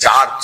4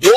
2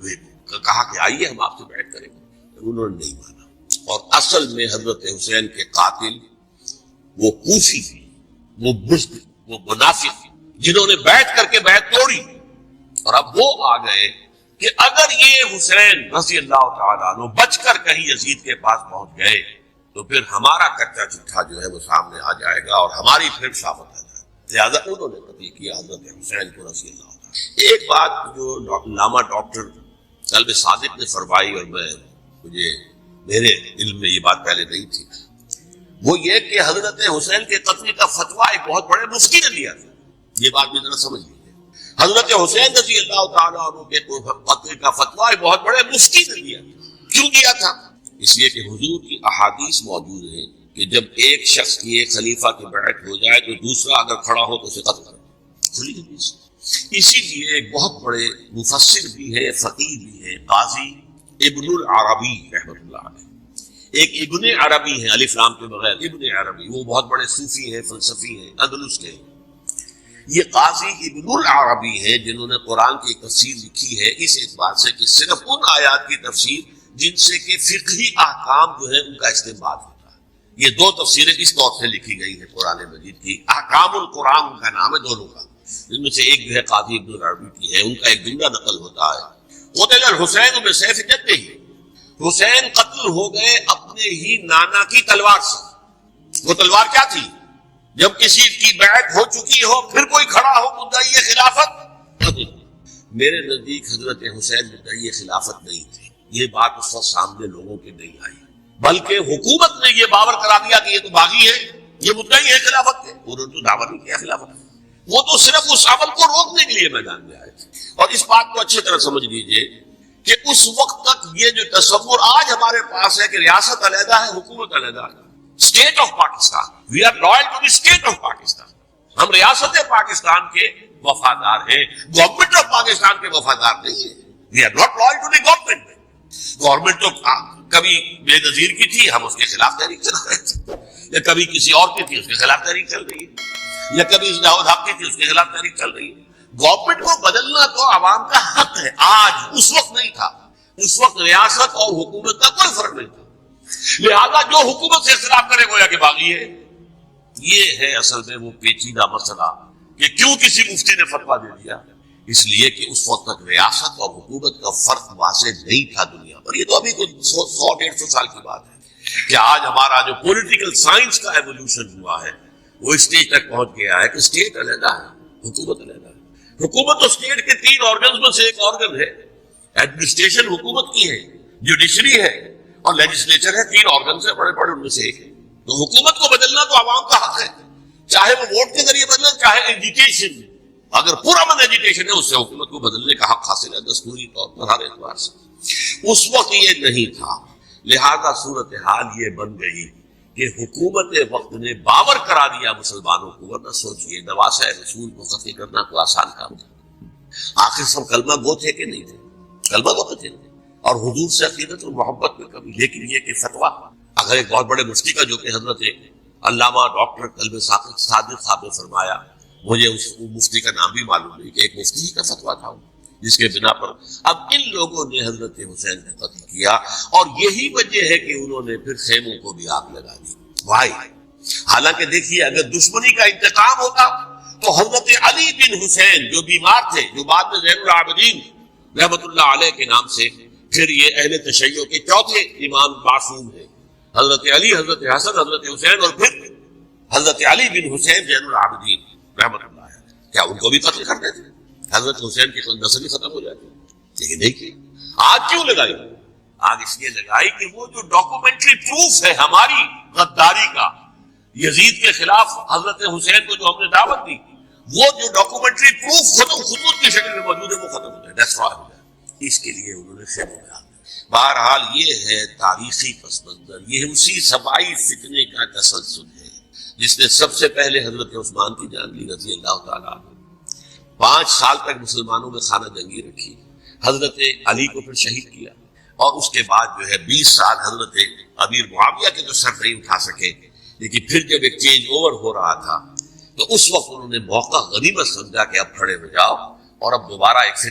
کہا کہ آئیے ہم آپ سے بیعت کریں گے، انہوں نے نہیں مانا۔ اور اصل میں حضرت حسین کے قاتل وہ کوفی تھے، وہ بزدل، وہ منافق جنہوں نے بیعت کر کے بیعت توڑی، اور اب وہ آ گئے کہ اگر یہ حسین رضی اللہ تعالیٰ عنہ بچ کر کہیں یزید کے پاس پہنچ گئے تو پھر ہمارا کچا چٹھا جو ہے وہ سامنے آ جائے گا اور ہماری پھر شامت آ جائے گا، لہٰذا انہوں نے قتل کیا حضرت حسین کو رضی اللہ تعالیٰ۔ ایک بات جو علامہ ڈاکٹر قلب صادق نے فرمائی، اور مجھے میرے علم میں یہ بات پہلے نہیں تھی، وہ یہ کہ حضرت حسین کے قتل کا فتویٰ ایک بہت بڑے مفتی نے دیا تھا۔ یہ بات بھی ذرا سمجھ لیجیے، حضرت حسین رضی اللہ تعالیٰ عنہ کے قتل کا فتویٰ ایک بہت بڑے مفتی نے دیا۔ کیوں دیا تھا؟ اس لیے کہ حضور کی احادیث موجود ہیں کہ جب ایک شخص کی ایک خلیفہ کی بیعت ہو جائے تو دوسرا اگر کھڑا ہو تو اسے قتل کرو، کھلی حدیث۔ اسی لیے ایک بہت بڑے مفسر بھی ہے، فقیہ بھی ہے، قاضی ابن العربی رحمۃ اللہ علیہ، ایک ابن عربی ہے الف لام کے بغیر، ابن عربی، وہ بہت بڑے صوفی ہیں، فلسفی ہیں، اندلس کے۔ یہ قاضی ابن العربی ہے جنہوں نے قرآن کی ایک تفسیر لکھی ہے اس اعتبار سے کہ صرف ان آیات کی تفسیر جن سے کہ فقہی احکام جو ہے ان کا استنباط ہوتا ہے۔ یہ دو تفسیریں اس طور سے لکھی گئی ہیں قرآن مجید کی، احکام القرآن ان کا نام ہے دونوں کا، ان میں سے ایک جو ہے قاضی ابن العربی کی ہے، ان کا ایک جملہ نقل ہوتا ہے، قتل الحسین بسیف جدہ، حسین قتل ہو گئے اپنے ہی نانا کی تلوار سے۔ وہ تلوار کیا تھی؟ جب کسی کی بیعت ہو چکی ہو پھر کوئی کھڑا ہو مدعی خلافت، میرے نزدیک حضرت حسین مدعی خلافت نہیں تھے، یہ بات اس وقت سامنے لوگوں کے نہیں آئی، بلکہ حکومت نے یہ باور کرا دیا کہ یہ تو باغی ہے، یہ مدعی ہے خلافت کے، انہوں نے تو دعویٰ نہیں کیا خلافت، وہ تو صرف اس عمل کو روکنے کے لیے میدان میں آئے تھے۔ اور اس بات کو اچھی طرح سمجھ لیجئے کہ اس وقت تک یہ جو تصور آج ہمارے پاس ہے کہ ریاست علیحدہ ہے، حکومت علیحدہ ہے، state of Pakistan, we are loyal to the state of Pakistan, ہم ریاست پاکستان کے وفادار ہیں، گورنمنٹ آف پاکستان کے وفادار نہیں ہیں، we are not loyal to the government. Government تو کبھی بے نظیر کی تھی، ہم اس کے خلاف تحریک چلا رہے تھے، یا کبھی کسی اور کی تھی اس کے خلاف تحریک چل رہی ہے، یا کبھی داؤد حق کی تھی اس کے خلاف تحریک چل رہی ہے۔ گورنمنٹ کو بدلنا تو عوام کا حق ہے، آج، اس وقت نہیں تھا، اس وقت ریاست اور حکومت کا کوئی فرق نہیں تھا، لہذا جو حکومت سے اختلاف کرے گویا کہ باغی ہے۔ یہ ہے اصل میں وہ پیچیدہ مسئلہ کہ کیوں کسی مفتی نے فتویٰ دے دیا، اس لیے کہ اس وقت تک ریاست اور حکومت کا فرق واضح نہیں تھا دنیا پر۔ یہ تو ابھی کوئی 100-150 سال کی بات ہے کہ آج ہمارا جو پولیٹیکل سائنس کا ایوولوشن ہوا ہے وہ اسٹیج تک پہنچ گیا ہے کہ اسٹیٹ علیحدہ ہے، حکومت علیحدہ ہے۔ حکومت تو اسٹیٹ کے 3 آرگنز میں سے ایک آرگن ہے، ایڈمنسٹریشن حکومت کی ہے، جوڈیشری ہے اور لیجسلیچر ہے، 3 آرگن سے بڑے بڑے ان میں سے ایک ہے۔ تو حکومت کو بدلنا تو عوام کا حق ہے، چاہے وہ ووٹ کے ذریعے بدلے، چاہے ایجیٹیشن، اگر پرامن ایجیٹیشن ہے اس سے حکومت کو بدلنے کا حق حاصل ہے دستوری طور پر ہر اعتبار سے۔ اس وقت یہ نہیں تھا، لہذا صورتحال یہ بن گئی کہ حکومت وقت نے باور کرا دیا مسلمانوں کو، ورنہ سوچئے نواسہ رسول کو قتل کرنا کوئی آسان کام تھا۔ آخر سب کلمہ گو تھے کہ نہیں تھے؟ کلمہ گو تھے، اور حضور سے عقیدت اور محبت میں کبھی، لیکن یہ کہ فتویٰ اگر ایک بہت بڑے مفتی کا جو کہ حضرت علامہ ڈاکٹر قلب صادق صاحب نے فرمایا، مجھے اس مفتی کا نام بھی معلوم نہیں کہ ایک مفتی کا فتویٰ تھا جس کے بنا پر اب ان لوگوں نے حضرت حسین کا قتل کیا، اور یہی وجہ ہے کہ انہوں نے پھر خیموں کو بھی آگ لگا دی۔ بھائی حالانکہ دیکھیے اگر دشمنی کا انتقام ہوتا تو حضرت علی بن حسین جو بیمار تھے، جو بعد میں زین العابدین رحمۃ اللہ علیہ کے نام سے، پھر یہ اہل تشیع کے چوتھے امام معصوم ہیں، حضرت علی، حضرت حسن، حضرت حسین، اور پھر حضرت علی بن حسین زین العابدین رحمۃ اللہ علیہ، کیا ان کو بھی قتل کر دیتے؟ حضرت حسین کی نسل ہی ختم ہو جاتی؟ لیکن نہیں کی۔ آگ کیوں لگائی؟ آگ اس لیے لگائی کہ وہ جو ڈاکومنٹری پروف ہے ہماری غداری کا یزید کے خلاف حضرت حسین کو جو ہم نے دعوت دی، وہ جو ڈاکومنٹری پروف خطوط کی شکل میں موجود ہے وہ ختم ہو جائے، ڈسٹرائے ہو جائے۔ اس کے لیے انہوں نے خیموں میں آگ لگائی۔ بہرحال یہ ہے تاریخی پس منظر، یہ اسی سبائی فتنے کا تسلسل ہے جس نے سب سے پہلے حضرت عثمان کی جان لی رضی اللہ تعالیٰ عنہ۔ 5 سال تک مسلمانوں میں خانہ جنگی رکھی، حضرت علی کو پھر شہید کیا، اور اس کے بعد جو ہے 20 سال حضرت امیر معاویہ کے جو سر نہیں اٹھا سکے، لیکن پھر جب ایک چینج اوور ہو رہا تھا تو اس وقت انہوں نے موقع غنیمت سمجھا کہ اب کھڑے ہو جاؤ، اور اب دوبارہ ایک سے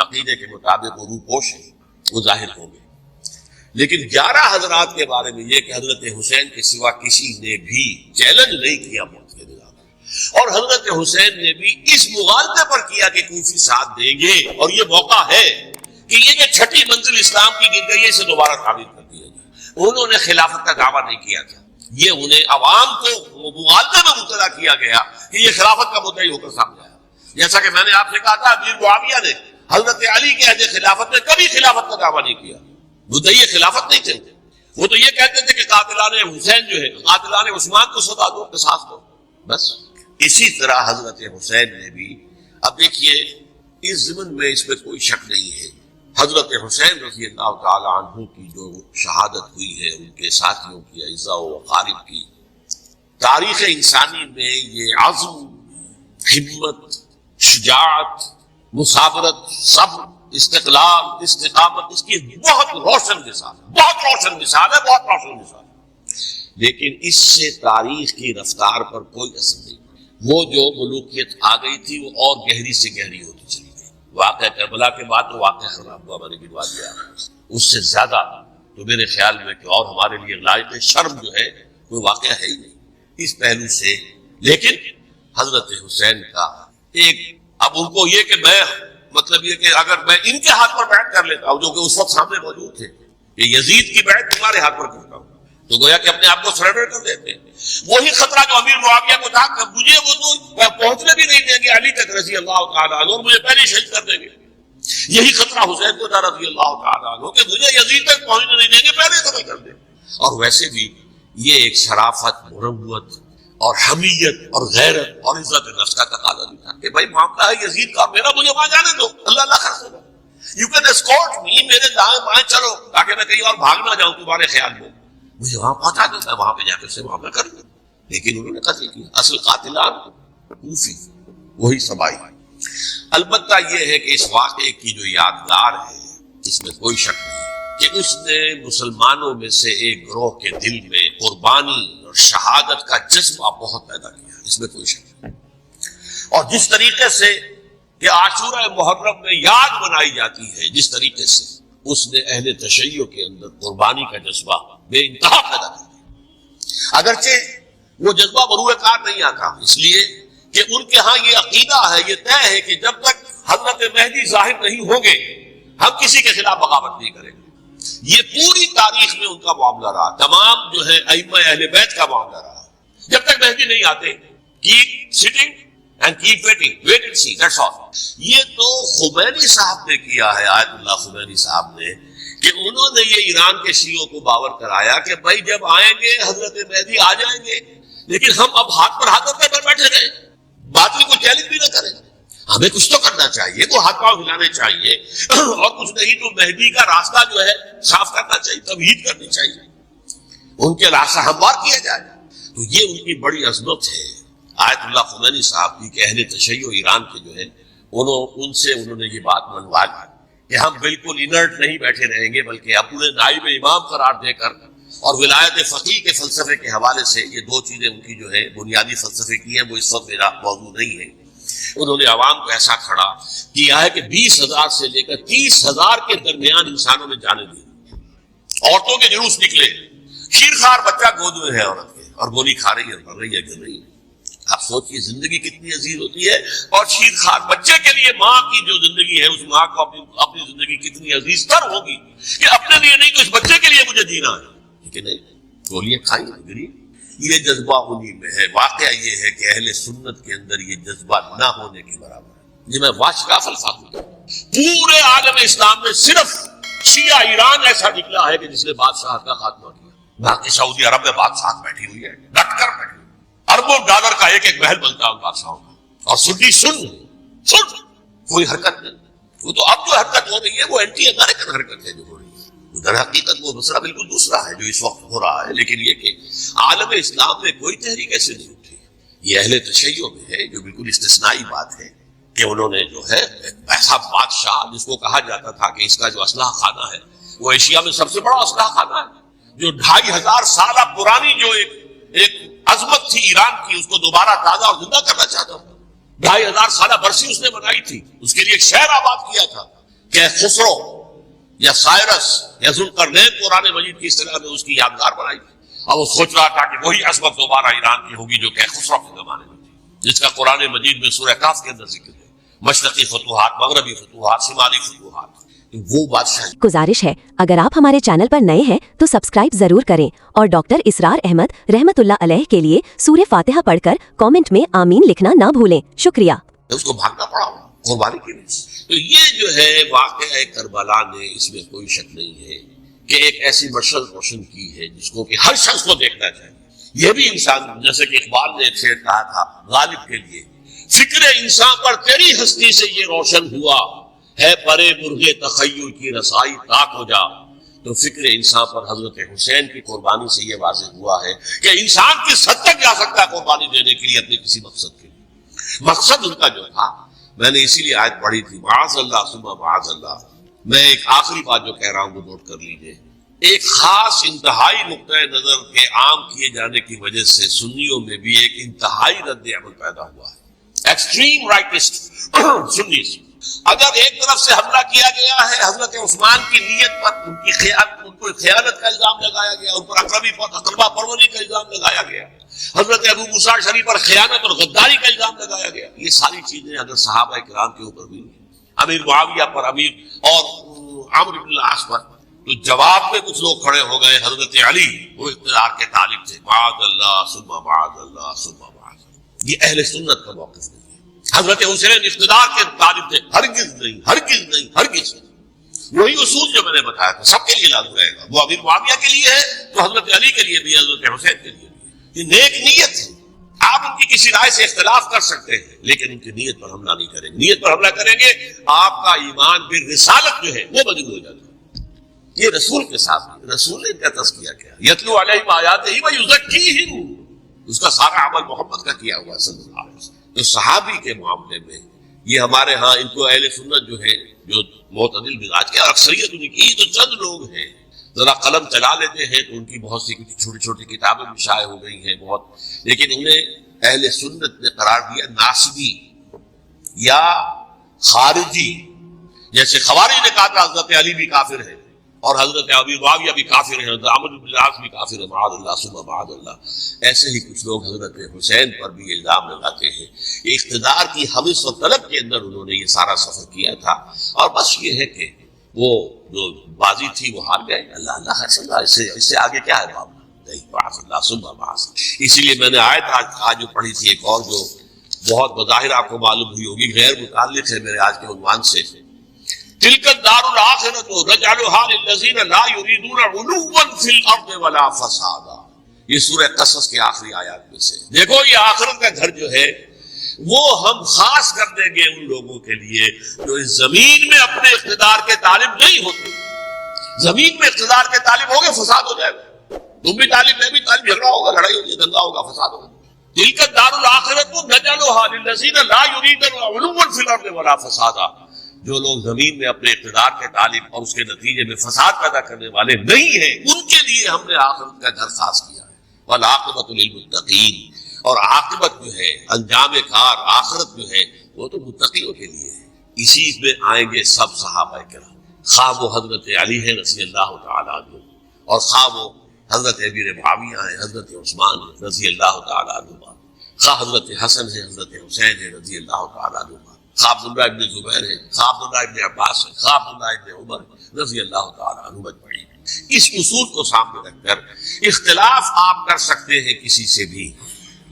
عقیدے کے مطابق وہ روپوش ہیں، وہ ظاہر ہوں گے۔ لیکن 11 حضرات کے بارے میں یہ کہ حضرت حسین کے سوا کسی نے بھی چیلنج نہیں کیا موت کے نظام، اور حضرت حسین نے بھی اس مغالطے پر کیا کہ کوفی ساتھ دیں گے، اور یہ موقع ہے کہ یہ جو چھٹی منزل اسلام کی گر گئی ہے اسے دوبارہ تعمیر کر دیا جائے۔ انہوں نے خلافت کا دعویٰ نہیں کیا تھا، یہ انہیں عوام کو مغالطے میں مبتلا کیا گیا کہ یہ خلافت کا مدعی ہو کر سامنے آیا۔ جیسا کہ میں نے آپ سے کہا تھا، امیر معاویہ نے حضرت علی کے عہد خلافت میں کبھی خلافت کا دعویٰ نہیں کیا، مدعی خلافت نہیں تھے، وہ تو یہ کہتے تھے کہ قاتلان حسین جو ہے، قاتلان عثمان کو سزا دو، قصاص دو، بس۔ اسی طرح حضرت حسین نے بھی، اب دیکھیے اس ضمن میں اس میں کوئی شک نہیں ہے، حضرت حسین رضی اللہ تعالی عنہ کی جو شہادت ہوئی ہے، ان کے ساتھیوں کی، اعزاء و اقارب کی، تاریخ انسانی میں یہ عزم، ہمت، شجاعت، مثابرت، صبر، استقلال، استقامت، اس کی بہت روشن مثال ہے، بہت روشن مثال ہے، بہت روشن مثال ہے۔ لیکن اس سے تاریخ کی رفتار پر کوئی اثر نہیں، وہ جو ملوکیت آ گئی تھی وہ اور گہری سے گہری ہوتی چلی گئی۔ واقعہ کربلا کے بعد تو واقعہ حرام کو ہمارے گنوا دیا، اس سے زیادہ تو میرے خیال میں کہ اور ہمارے لیے لائق شرم جو ہے کوئی واقعہ ہے ہی نہیں اس پہلو سے۔ لیکن حضرت حسین کا ایک، اب ان کو یہ کہ میں، مطلب یہ کہ اگر میں ان کے ہاتھ پر بیعت کر لیتا ہوں جو کہ اس وقت سامنے موجود تھے کہ یزید کی بیعت تمہارے ہاتھ پر کرتا ہوں، تو گویا کہ اپنے آپ کو سرنڈر کر دیتے ہیں۔ وہی خطرہ جو امیر معاویہ کو تھا کہ مجھے وہ تو پہنچنے بھی نہیں دیں گے علی تک رضی اللہ تعالیٰ عنہ، اور مجھے پہلے شہید کر دیں گے، یہی خطرہ حسین کو تھا رضی اللہ تعالیٰ عنہ کہ مجھے یزید تک پہنچنے نہیں دیں گے، پہلے قتل کر دیں۔ اور ویسے بھی یہ ایک شرافت، مروت اور حمیت اور غیرت اور عزت نفس کا تقاضا بھی تھا کہ بھائی معاملہ ہے یزید کا، میرا مجھے وہاں جانے دو، اللہ اللہ خرچ دو، یو کین اسکورٹ می، میرے دائیں بائیں چلو تاکہ میں کہیں اور بھاگ نہ جاؤں تمہارے خیال میں، مجھے وہاں پہنچا دو، میں وہاں پہ جا کر سے معاملہ کر دوں۔ لیکن انہوں نے قتل کیا، اصل قاتلان کوفی، وہی سبائی۔ البتہ یہ ہے کہ اس واقعے کی جو یادگار ہے اس میں کوئی شک نہیں کہ اس نے مسلمانوں میں سے ایک گروہ کے دل میں قربانی اور شہادت کا جذبہ بہت پیدا کیا، اس میں کوئی شک نہیں۔ اور جس طریقے سے کہ عاشورہ محرم میں یاد منائی جاتی ہے، جس طریقے سے اس نے اہل تشیع کے اندر قربانی کا جذبہ بے انتہا پیدا کیا، اگرچہ وہ جذبہ بروئے کار نہیں آتا، اس لیے کہ ان کے ہاں یہ عقیدہ ہے، یہ طے ہے کہ جب تک حضرت مہدی ظاہر نہیں ہوں گے ہم کسی کے خلاف بغاوت نہیں کریں گے۔ یہ پوری تاریخ میں ان کا معاملہ رہا، تمام جو ہے ائمہ اہل بیت کا معاملہ رہا، جب تک مہدی نہیں آتے keep sitting and keep waiting, wait and see, that's all. یہ تو خمینی صاحب نے کیا ہے، آیت اللہ خمینی صاحب نے، کہ انہوں نے یہ ایران کے شیعوں کو باور کرایا کہ بھائی جب آئیں گے حضرت مہدی آ جائیں گے، لیکن ہم اب ہاتھ پر ہاتھ رکھے پر بیٹھے رہے، باطل کو چیلنج بھی نہ کریں، ہمیں کچھ تو کرنا چاہیے، وہ ہاتھ پاؤں ہلانے چاہیے، اور کچھ نہیں تو مہدی کا راستہ جو ہے صاف کرنا چاہیے، تمہید کرنی چاہیے، ان کے راستہ ہموار کیا جائے۔ تو یہ ان کی بڑی عظمت ہے آیت اللہ خمینی صاحب کی کہ اہل تشیع ایران کے جو ہے ان سے انہوں نے یہ بات منوا لی کہ ہم بالکل انرٹ نہیں بیٹھے رہیں گے، بلکہ اپنے نائب امام قرار دے کر اور ولایت فقیہ کے فلسفے کے حوالے سے، یہ دو چیزیں ان کی جو ہے بنیادی فلسفے کی ہیں، وہ اس وقت میرا موضوع نہیں ہے، انہوں نے عوام کو ایسا کھڑا کیا ہے کہ 20,000 سے لے کر 30,000 کے درمیان انسانوں نے جانے دی، عورتوں کے جلوس نکلے، شیرخوار بچہ گود میں ہے عورت کے اور گولی کھا رہی ہے، مر رہی ہے کہ نہیں۔ آپ سوچئے زندگی کتنی عزیز ہوتی ہے، اور شیرخوار بچے کے لیے ماں کی جو زندگی ہے، اس ماں کو اپنی زندگی کتنی عزیز تر ہوگی کہ اپنے لیے نہیں تو اس بچے کے لیے مجھے جینا ہے، لیکن نہیں، گولیاں کھائیں گری۔ یہ جذبہ انہی میں ہے۔ واقعہ یہ ہے کہ اہل سنت کے اندر یہ جذبہ نہ ہونے کے برابر ہے۔ یہ میں واشکاف الفاظ ہوں، پورے عالم اسلام میں صرف شیعہ ایران ایسا نکلا ہے کہ جس نے بادشاہ کا خاتمہ کیا، باقی سعودی عرب میں بادشاہ بیٹھی ہوئی ہے، ڈٹ کر بیٹھی ہوئی، اربوں ڈالر کا ایک ایک محل بنتا ہے ان بادشاہوں کا، اور سنی سن کوئی حرکت نہیں۔ وہ تو اب جو حرکت ہو رہی ہے وہ اینٹی امریکن حرکت ہے جو ہو رہی ہے، در حقیقت وہ مسئلہ بالکل دوسرا ہے جو اس وقت ہو رہا ہے۔ لیکن یہ کہ عالم اسلام میں کوئی تحریک ایسے نہیں اٹھی، یہ اہل تشیع میں ہے، جو بالکل استثنائی بات ہے کہ انہوں نے جو ہے ایسا بادشاہ جس کو کہا جاتا تھا کہ اس کا جو اسلحہ خانہ ہے وہ ایشیا میں سب سے بڑا اسلحہ خانہ ہے، جو 2500 سالہ پرانی جو ایک عظمت تھی ایران کی، اس کو دوبارہ تازہ اور زندہ کرنا چاہتا تھا۔ 2500 سالہ برسی اس نے بنائی تھی، اس کے لیے ایک شہر آباد کیا تھا، کہ خسرو یا سائرس یا ذوالقرنین قرآن مجید کی اصطلاح میں اس کی یادگار بنائی تھی، اور وہ سوچ رہا تھا کہ وہی عظمت دوبارہ ایران کی ہوگی جو کہ خسرو کے زمانے میں تھی، جس کا قرآن مجید میں سورہ کہف کے اندر ذکر ہے، مشرقی فتوحات، مغربی فتوحات، شمالی فتوحات، وہ بادشاہ۔ گزارش ہے اگر آپ ہمارے چینل پر نئے ہیں تو سبسکرائب ضرور کریں اور ڈاکٹر اسرار احمد رحمت اللہ علیہ کے لیے سورہ فاتحہ پڑھ کر کامنٹ میں آمین لکھنا نہ بھولیں۔ شکریہ۔ اس کو بھاگنا پڑا قربانی کے لیے۔ تو یہ جو ہے واقعہ کربلا نے، اس میں کوئی شک نہیں ہے کہ ایک ایسی مشعل روشن کی ہے جس کو کہ ہر شخص کو دیکھنا چاہیے۔ یہ بھی انسان، جیسے کہ اقبال نے ایک شعر کہا تھا غالب کے لیے، فکر انسان پر تیری ہستی سے یہ روشن ہوا ہے، پرے مرغ تخیل کی رسائی طاق ہو جا۔ تو فکر انسان پر حضرت حسین کی قربانی سے یہ واضح ہوا ہے کہ انسان کس حد تک جا سکتا ہے قربانی دینے کے لیے اپنے کسی مقصد کے لیے۔ مقصد ان کا جو تھا، میں نے اسی لیے آیت پڑھی تھی، معاذ اللہ ثم معاذ اللہ۔ میں ایک آخری بات جو کہہ رہا ہوں وہ نوٹ کر لیجئے، ایک خاص انتہائی نقطۂ نظر کے عام کیے جانے کی وجہ سے سنیوں میں بھی ایک انتہائی رد عمل پیدا ہوا ہے، ایکسٹریم رائٹسٹ سنیز۔ اگر ایک طرف سے حملہ کیا گیا ہے حضرت عثمان کی نیت پر، ان کی ان کو خیانت کا الزام لگایا گیا، ان پر اقربا پروری کا الزام لگایا گیا، حضرت ابو موسیٰ شریف پر خیانت اور غداری کا الزام لگایا گیا، یہ ساری چیزیں اگر صحابہ کرام کے اوپر بھی، امیر معاویہ پر، امیر اور عمرو بن العاص پر، تو جواب میں کچھ لوگ کھڑے ہو گئے۔ حضرت علی وہ اقتدار کے طالب تھے، معاذ اللہ ثم معاذ اللہ ثم معاذ اللہ، یہ اہل سنت کا موقف نہیں ہے۔ حضرت حسین اقتدار کے طالب تھے، ہرگز نہیں، ہرگز نہیں، ہرگز نہیں۔ وہی اصول جو میں نے بتایا تھا سب کے لیے لاگو رہے گا، وہ امیر معاویہ کے لیے ہے تو حضرت علی کے لیے بھی، حضرت حسین کے لیے بھی۔ یہ نیک نیت ہے، آپ ان کی کسی رائے سے اختلاف کر سکتے ہیں لیکن ان کی نیت پر حملہ نہیں کریں گے۔ نیت پر حملہ کریں گے آپ کا ایمان بالرسالت جو ہے وہ مجروح ہو جاتا ہے۔ یہ رسول کے ساتھ، رسول نے کیا تذکیہ کیا، یتلو علیہم آیاتہ ویزکیہم، اس کا سارا عمل محمد کا کیا ہوا صلی اللہ علیہ وسلم۔ تو صحابی کے معاملے میں یہ ہمارے ہاں ان کو اہل سنت جو ہے، جو معتدل مزاج کے، اکثریت ان کی تو چند لوگ ہیں، ذرا قلم چلا لیتے ہیں تو ان کی بہت سی چھوٹی چھوٹی کتابیں بھی شائع ہو گئی ہیں بہت، لیکن انہیں اہل سنت نے قرار دیا ناصبی یا خارجی۔ جیسے خوارج نے کہا تھا حضرت علی بھی کافر ہے اور حضرت ابی معاویہ بھی کافر ہے، حضرت عمرو بن العاص بھی کافر ہے، معاذ اللہ ثم معاذ اللہ۔ ایسے ہی کچھ لوگ حضرت حسین پر بھی الزام لگاتے ہیں۔ اقتدار کی حوث و طلب کے اندر انہوں نے یہ سارا سفر کیا تھا، اور بس یہ ہے کہ وہ جو بازی تھی وہ ہار گئے۔ اللہ اللہ خیر اللہ، اس سے آگے کیا ہے معاملہ؟ نہیں، معاذ اللہ ثم معاذ۔ اسی لیے میں نے آیت آج جو پڑھی تھی ایک اور جو بہت بظاہر آپ کو معلوم ہوئی ہوگی، غیر متعلق ہے میرے آج کے عنوان سے، تلک الدار الآخرۃ نجعلھا للذین لا یریدون علوا فی الارض ولا فسادا۔ یہ سورہ قصص کے آخری آیات میں سے، دیکھو یہ آخرت کا گھر جو ہے وہ ہم خاص کر دیں گے ان لوگوں کے لیے جو اس زمین میں اپنے اقتدار کے طالب نہیں ہوتے۔ زمین میں اقتدار کے طالب ہوگے فساد ہو جائے گا، تم بھی طالب میں بھی طالب، جھگڑا ہوگا، لڑائی ہوگی، دنگا ہوگا، فساد ہوگا۔ تلک الدار الآخرۃ نجعلھا للذین لا یریدون علوا فی الارض ولا فسادا۔ جو لوگ زمین میں اپنے اقتدار کے طالب اور اس کے نتیجے میں فساد پیدا کرنے والے نہیں ہیں، ان کے لیے ہم نے آخرت کا گھر خاص کیا ہے۔ والعاقبۃ للمتقین، اور عاقبت جو ہے، انجام کار، آخرت جو ہے وہ تو متقیوں کے لیے ہے۔ اسی میں آئیں گے سب صحابہ کرام، خواہ وہ حضرت علی ہے رضی اللہ تعالیٰ عنہ، اور خواہ وہ حضرت امیر معاویہ ہیں، حضرت عثمان ہے رضی اللہ تعالیٰ عنہ، خواہ حضرت حسن ہے، حضرت حسین ہے رضی اللہ تعالیٰ عنہ، خواہ عبداللہ ابن زبیر ہے، خواہ عبداللہ ابن عباس ہے، خواہ عبداللہ ابن عمر رضی اللہ تعالیٰ عنہ اجمعین۔ اس اصول کو سامنے رکھ کر اختلاف آپ کر سکتے ہیں کسی سے بھی،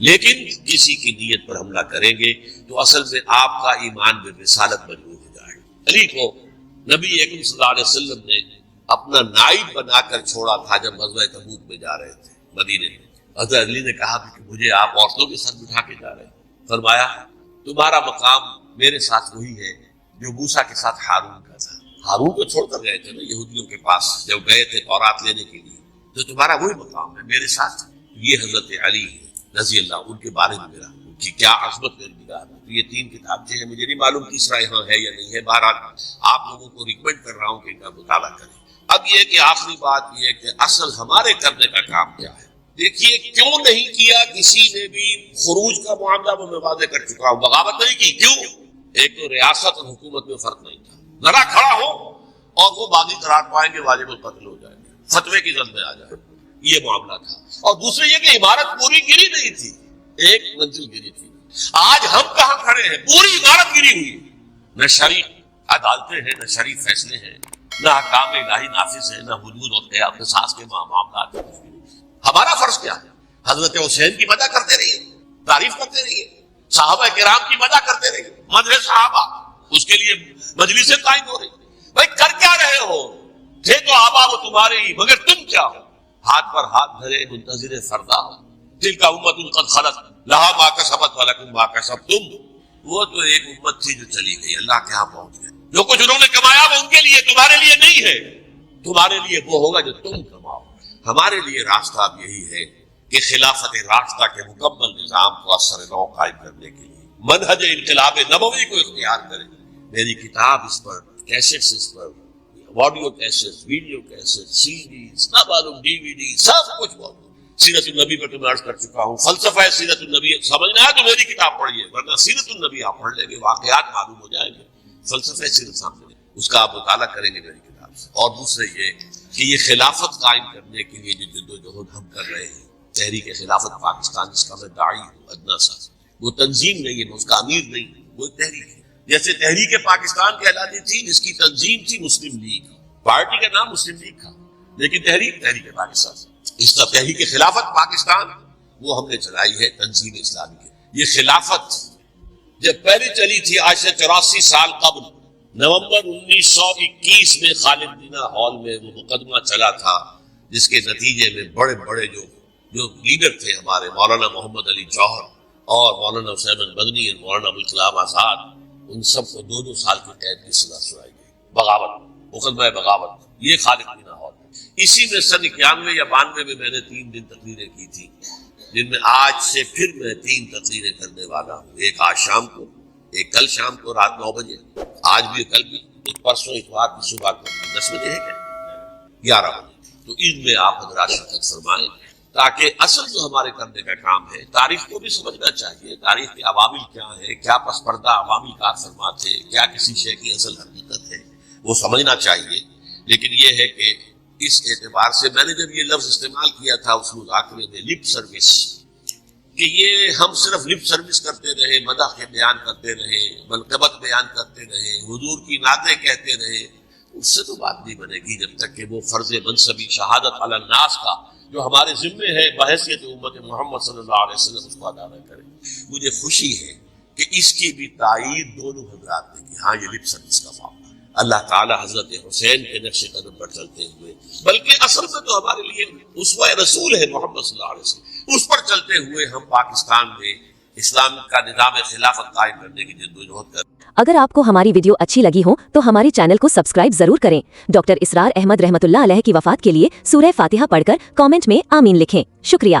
لیکن کسی کی نیت پر حملہ کریں گے تو اصل میں آپ کا ایمان بالرسالت مجروح ہو جائے گا۔ علی کو نبی اکرم صلی اللہ علیہ وسلم نے اپنا نائب بنا کر چھوڑا تھا جب غزوہ تبوک میں جا رہے تھے مدینے میں۔ حضرت علی نے کہا کہ مجھے آپ عورتوں کے ساتھ بٹھا کے جا رہے ہیں، فرمایا تمہارا مقام میرے ساتھ وہی ہے جو موسیٰ کے ساتھ ہارون کا تھا۔ ہارون کو چھوڑ کر گئے تھے نا یہودیوں کے پاس جب گئے تھے تورات لینے کے لیے، تو تمہارا وہی مقام ہے میرے ساتھ۔ یہ حضرت علی ہے رضی اللہ، ان کے بارے میں میرا ان کی کیا عظمت میری نگاہ میں۔ تو یہ تین کتاب ہیں، مجھے نہیں معلوم تیسرا یہاں ہے یا نہیں ہے، بہرحال آپ لوگوں کو ریکمینڈ کر رہا ہوں کہ ان کا مطالعہ کریں۔ اب یہ کہ آخری بات یہ ہے کہ اصل ہمارے کرنے کا کام کیا ہے۔ دیکھیے کیوں نہیں کیا کسی نے بھی خروج کا معاملہ میں واضح کر چکا ہوں، بغاوت نہیں کی، کیوں؟ ایک تو ریاست اور حکومت میں فرق نہیں تھا، ذرا کھڑا ہو کو باغی قرار پائیں گے واجب القتل ہو جائیں گے, فتوے کی زد میں آ جائیں گے. یہ معاملہ تھا. اور دوسرے یہ کہ عمارت پوری گری نہیں تھی, ایک منزل گری تھی. آج ہم کہاں کھڑے ہیں؟ پوری عمارت گری ہوئی. نہ شرعی عدالتیں ہیں, نہ شرعی فیصلے ہیں, نہ احکام الہی نافذ ہیں, نہ حدود اور قصاص کے معاملات ہیں. ہمارا فرض کیا ہے؟ حضرت حسین کی مدح کرتے رہیے, تعریف کرتے رہیے, صحابہ کرام کی مدح کرتے رہیے, مدح صحابہ, اس کے لیے مجلسیں قائم ہو رہی. بھائی کر کیا رہے ہو؟ تھے تو آبا وہ تمہارے ہی, مگر تم کیا ہو؟ ہاتھ پر ہاتھ دھرے منتظر فردا ہو. تلک امۃ قد خلت لہا ما کسبت ولکم ما کسبتم. وہ تو ایک امت تھی جو چلی گئی, اللہ کے ہاں پہنچ گئے. جو کچھ انہوں نے کمایا وہ ان کے لیے, تمہارے لیے نہیں ہے. تمہارے لیے وہ ہوگا جو تم کماؤ. ہمارے لیے راستہ اب یہی ہے کہ خلافت راستہ کے مکمل نظام کو اثر نو قائم کرنے کے لیے منہج انقلاب نبوی کو اختیار کریں. میری کتاب اس پر, کیسٹس اس پر, آڈیو کیسٹس, ویڈیو کیسٹس, سی ڈیز, نہ معلوم ڈی وی ڈی, سب کچھ موجود. سیرت النبی پر تو میں عرض کر چکا ہوں. فلسفہ سیرت النبی سمجھنا ہے تو میری کتاب پڑھیے, ورنہ سیرت النبی آپ پڑھ لیں گے, واقعات معلوم ہو جائیں گے. فلسفہ سیرت سامنے اس کا آپ مطالعہ کریں گے میری کتاب سے. اور دوسرے یہ کہ یہ خلافت قائم کرنے کے لیے جو جدوجہد ہم کر رہے ہیں, تحریک خلافت پاکستان, جس کا میں داعی ہوں ادنا سا, وہ تنظیم نہیں ہے, میں اس کا امیر نہیں ہوں, وہ تحریک ہے. جیسے تحریک پاکستان کہلاتی تھی, جس کی تنظیم تھی مسلم لیگ, پارٹی کا نام مسلم لیگ تھا, لیکن تحریک پاکستان سے. اس طرح تحریک خلافت پاکستان وہ ہم نے چلائی ہے تنظیم اسلامی کے. یہ خلافت جب پہلی چلی تھی آج سے 84 سال قبل, نومبر 1921 میں خالد دینا ہال میں وہ مقدمہ چلا تھا, جس کے نتیجے میں بڑے بڑے جو لیڈر تھے ہمارے, مولانا محمد علی جوہر اور مولانا حسین مدنی اور مولانا ابوالکلام آزاد, ان سب کو 2 سال کی قید کی سزا سنائی گئی. بغاوت, مقدمہ بغاوت, یہ خالد دینا ہال. اسی میں سن 91 یا 92 میں میں نے 3 دن تقریریں کی تھی, جن میں آج سے پھر میں 3 تقریریں کرنے والا ہوں. ایک آج شام کو, ایک کل شام کو رات 9 بجے, آج بھی کل بھی, ایک پرسوں اتوار کی صبح کو 10 بجے ہے کیا 11 بجے. تو ان میں آپ حضرات شرکت فرمائیں, تاکہ اصل جو ہمارے کرنے کا کام ہے, تاریخ کو بھی سمجھنا چاہیے. تاریخ کے عوامل کیا ہیں, کیا پس پردہ عوامی کار فرمات ہے, کیا کسی شے کی اصل حقیقت ہے, وہ سمجھنا چاہیے. لیکن یہ ہے کہ اس اعتبار سے میں نے جب یہ لفظ استعمال کیا تھا اس مذاکرے میں, لپ سروس, کہ یہ ہم صرف لپ سروس کرتے رہے, مدح کے بیان کرتے رہے, منقبت بیان کرتے رہے, حضور کی نعتیں کہتے رہے, اس سے تو بات نہیں بنے گی جب تک کہ وہ فرض منصبی شہادت علی الناس کا جو ہمارے ذمے ہے بحیثیت امت محمد صلی اللہ علیہ وسلم, اس کو ادا نہ کریں. مجھے خوشی ہے کہ اس کی بھی تائید دونوں حضرات نے کی. ہاں یہ لپ سروس کا معاملہ, اللہ تعالی حضرت حسین کے نقش قدم پر چلتے ہوئے, بلکہ اصل میں تو ہمارے لیے اسوہ رسول ہے محمد صلی اللہ علیہ وسلم, اس پر چلتے ہوئے ہم پاکستان میں اسلام کا نظام خلافت قائم کرنے کی جدوجہد کر. اگر آپ کو ہماری ویڈیو اچھی لگی ہو تو ہمارے چینل کو سبسکرائب ضرور کریں. ڈاکٹر اسرار احمد رحمت اللہ علیہ کی وفات کے لیے سورہ فاتحہ پڑھ کر کامنٹ میں آمین لکھیں. شکریہ.